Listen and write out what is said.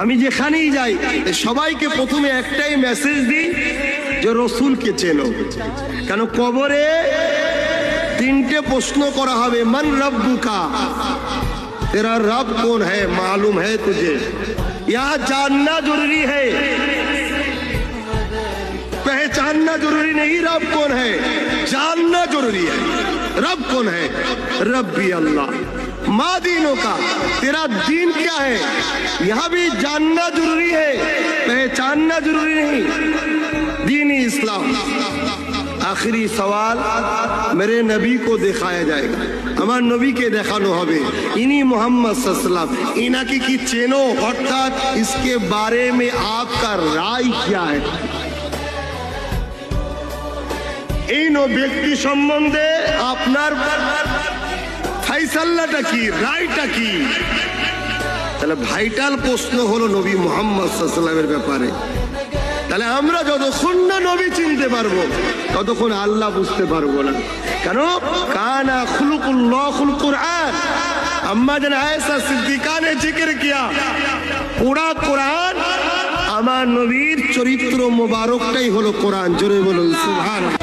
আমি যেখানেই যাই সবাইকে প্রথমে একটাই মেসেজ দিই যে রসুলকে চেনো। কেন কবরে তিনটে প্রশ্ন করা হবে, মান রব্বুকা, तेरा रब कौन है मालूम है तुझे, यहाँ जानना जरूरी है, पहचानना जरूरी नहीं, रब कौन है जानना जरूरी है। रब कौन है? रब्बी अल्लाह। माँ दीनों का, तेरा दीन क्या है, यहाँ भी जानना जरूरी है, पहचानना जरूरी नहीं। दीनी इस्लाम। आखिरी सवाल मेरे नबी को दिखाया जाएगा, আমার নবীকে দেখানো হবে, ইনি মোহাম্মদ সাল্লাল্লাহু আলাইহি ওয়াসাল্লাম, ইনাকে কি চেনো, অর্থাৎ इसके बारे में आपका राय क्या है। এই ব্যক্তি সম্বন্ধে আপনার ফাইসালাটা কি, রায়টা কি। তাহলে ভাইটাল প্রশ্ন হলো নবী মোহাম্মদ সাল্লাল্লাহু আলাইহি ওয়াসাল্লামের ব্যাপারে। তাহলে আমরা যতক্ষণ না নবী চিনতে পারবো ততক্ষণ আল্লাহ বুঝতে পারবো না। কেন? কানা খুলুকুল্লাহুল কুরআন। আম্মা জান আয়েশা সিদ্দিকা ने जिक्र किया, পুরা কোরআন আমার নবীর চরিত্র মোবারকটাই হলো কোরআন। জোরে বলুন সুবহানাল্লাহ।